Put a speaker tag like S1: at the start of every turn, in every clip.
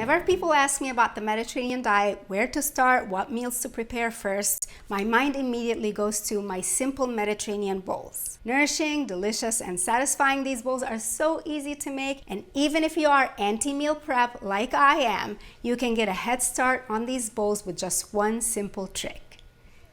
S1: Whenever people ask me about the Mediterranean diet, where to start, what meals to prepare first, my mind immediately goes to my simple Mediterranean bowls. Nourishing, delicious, and satisfying, these bowls are so easy to make, and even if you are anti-meal prep like I am, you can get a head start on these bowls with just one simple trick.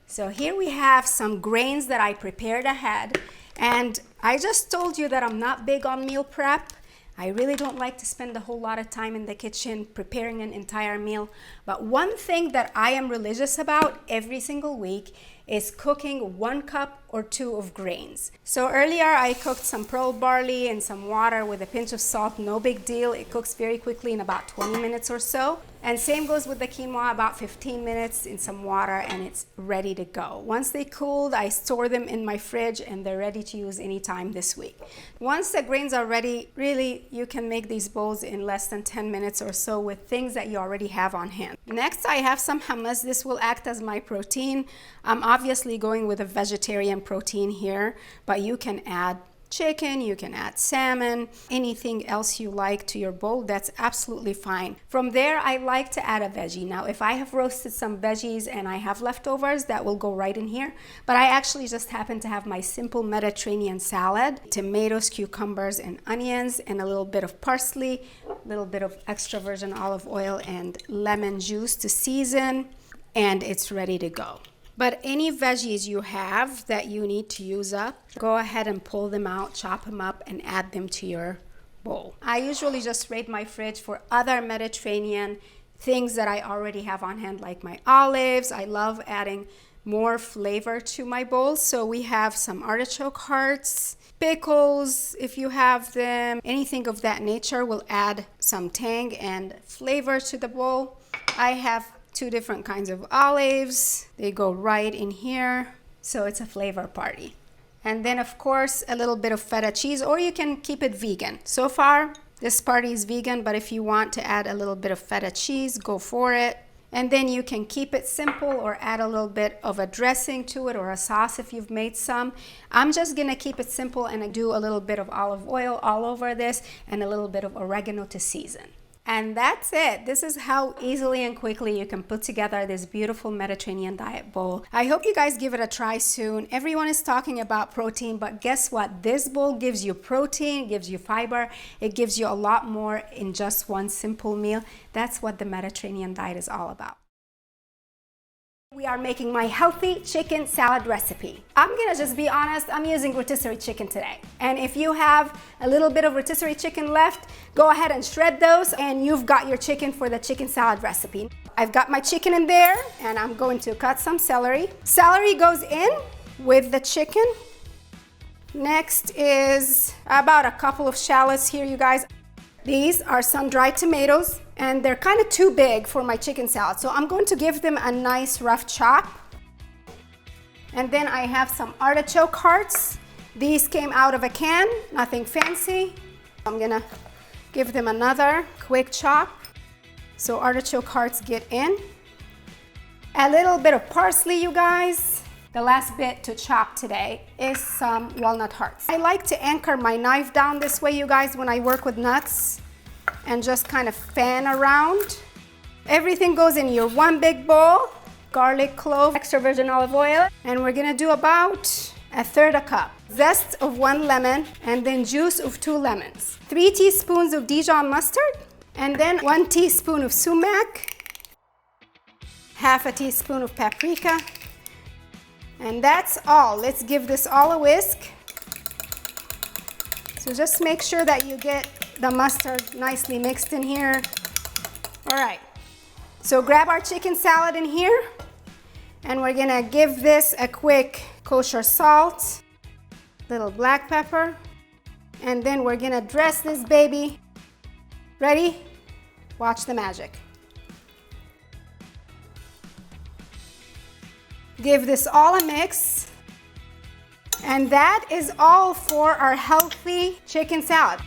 S1: So here we have some grains that I prepared ahead, and I just told you that I'm not big on meal prep. I really don't like to spend a whole lot of time in the kitchen preparing an entire meal. But one thing that I am religious about every single week is cooking 1 cup or 2 of grains. So earlier I cooked some pearl barley in some water with a pinch of salt, no big deal. It cooks very quickly in about 20 minutes or so. And same goes with the quinoa, about 15 minutes in some water and it's ready to go. Once they cooled, I store them in my fridge and they're ready to use anytime this week. Once the grains are ready, really you can make these bowls in less than 10 minutes or so with things that you already have on hand. Next I have some hummus. This will act as my protein. I'm obviously going with a vegetarian protein here, but you can add chicken, you can add salmon, anything else you like to your bowl, that's absolutely fine. From there, I like to add a veggie. Now, if I have roasted some veggies and I have leftovers, that will go right in here. But I actually just happen to have my simple Mediterranean salad, tomatoes, cucumbers, and onions, and a little bit of parsley, a little bit of extra virgin olive oil and lemon juice to season, and it's ready to go. But any veggies you have that you need to use up, go ahead and pull them out, chop them up, and add them to your bowl. I usually just raid my fridge for other Mediterranean things that I already have on hand, like my olives. I love adding more flavor to my bowls. So we have some artichoke hearts, pickles, if you have them, anything of that nature will add some tang and flavor to the bowl. I have 2 different kinds of olives. They go right in here. So it's a flavor party. And then of course, a little bit of feta cheese, or you can keep it vegan. So far, this party is vegan, but if you want to add a little bit of feta cheese, go for it. And then you can keep it simple or add a little bit of a dressing to it or a sauce if you've made some. I'm just gonna keep it simple and I do a little bit of olive oil all over this and a little bit of oregano to season. And that's it. This is how easily and quickly you can put together this beautiful Mediterranean diet bowl. I hope you guys give it a try soon. Everyone is talking about protein, but guess what? This bowl gives you protein, gives you fiber. It gives you a lot more in just one simple meal. That's what the Mediterranean diet is all about. We are making my healthy chicken salad recipe. I'm gonna just be honest, I'm using rotisserie chicken today. And if you have a little bit of rotisserie chicken left, go ahead and shred those and you've got your chicken for the chicken salad recipe. I've got my chicken in there and I'm going to cut some celery. Celery goes in with the chicken. Next is about a couple of shallots here, you guys. These are some dried tomatoes and they're kind of too big for my chicken salad. So I'm going to give them a nice rough chop. And then I have some artichoke hearts. These came out of a can, nothing fancy. I'm gonna give them another quick chop. So artichoke hearts get in. A little bit of parsley, you guys. The last bit to chop today is some walnut hearts. I like to anchor my knife down this way, you guys, when I work with nuts and just kind of fan around. Everything goes in your one big bowl. Garlic, clove, extra virgin olive oil, and we're gonna do about 1/3 cup. Zest of 1 lemon, and then juice of 2 lemons. 3 teaspoons of Dijon mustard, and then 1 teaspoon of sumac, 1/2 teaspoon of paprika, and that's all. Let's give this all a whisk. So just make sure that you get the mustard nicely mixed in here. All right, so grab our chicken salad in here, and we're gonna give this a quick kosher salt, little black pepper, and then we're gonna dress this baby. Ready? Watch the magic. Give this all a mix. And that is all for our healthy chicken salad.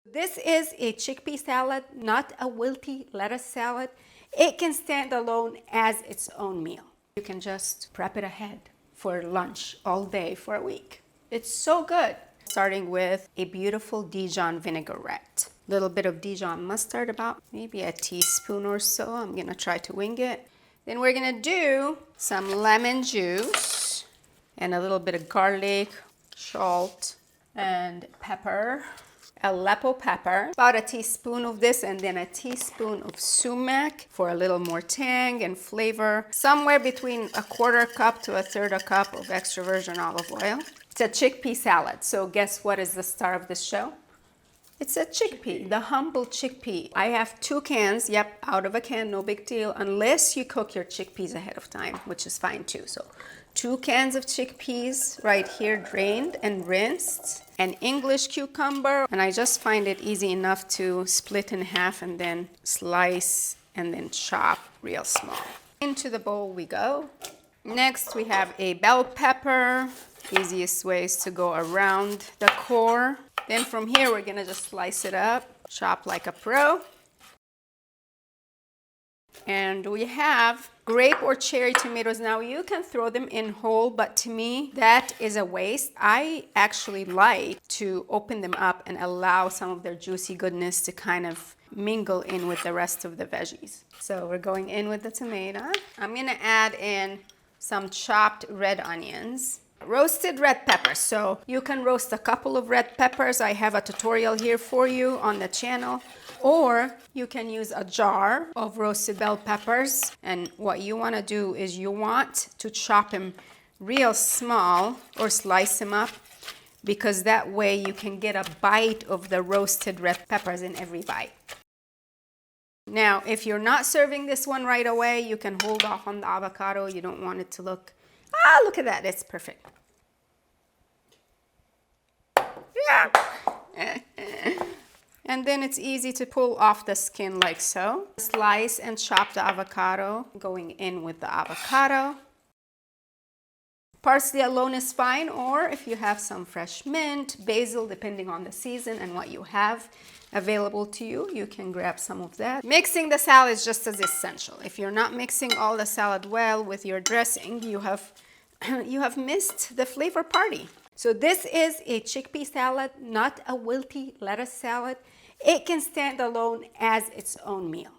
S1: This is a chickpea salad, not a wilty lettuce salad. It can stand alone as its own meal. You can just prep it ahead for lunch all day for a week. It's so good. Starting with a beautiful Dijon vinaigrette. Little bit of Dijon mustard, about maybe a teaspoon or so. I'm gonna try to wing it. Then we're gonna do some lemon juice and a little bit of garlic, salt, and pepper. Aleppo pepper, about a teaspoon of this, and then a teaspoon of sumac for a little more tang and flavor. Somewhere between a quarter cup to a third a cup of extra virgin olive oil. It's a chickpea salad, so guess what is the star of this show? It's a chickpea, the humble chickpea. I have 2 cans, yep, out of a can, no big deal, unless you cook your chickpeas ahead of time, which is fine too. So 2 cans of chickpeas right here, drained and rinsed. An English cucumber, and I just find it easy enough to split in half and then slice and then chop real small. Into the bowl we go. Next we have a bell pepper. Easiest way is to go around the core. Then from here we're gonna just slice it up, chop like a pro. And we have grape or cherry tomatoes. Now you can throw them in whole, but to me that is a waste. I actually like to open them up and allow some of their juicy goodness to kind of mingle in with the rest of the veggies. So we're going in with the tomato. I'm gonna add in some chopped red onions. Roasted red peppers, so you can roast a couple of red peppers. I have a tutorial here for you on the channel. Or you can use a jar of roasted bell peppers, and what you want to do is you want to chop them real small or slice them up, because that way you can get a bite of the roasted red peppers in every bite. Now, if you're not serving this one right away, you can hold off on the avocado. You don't want it to look, look at that, it's perfect. Yeah. And then it's easy to pull off the skin like so. Slice and chop the avocado, going in with the avocado. Parsley alone is fine, or if you have some fresh mint, basil, depending on the season and what you have available to you, you can grab some of that. Mixing the salad is just as essential. If you're not mixing all the salad well with your dressing, you have missed the flavor party. So this is a chickpea salad, not a wilty lettuce salad. It can stand alone as its own meal.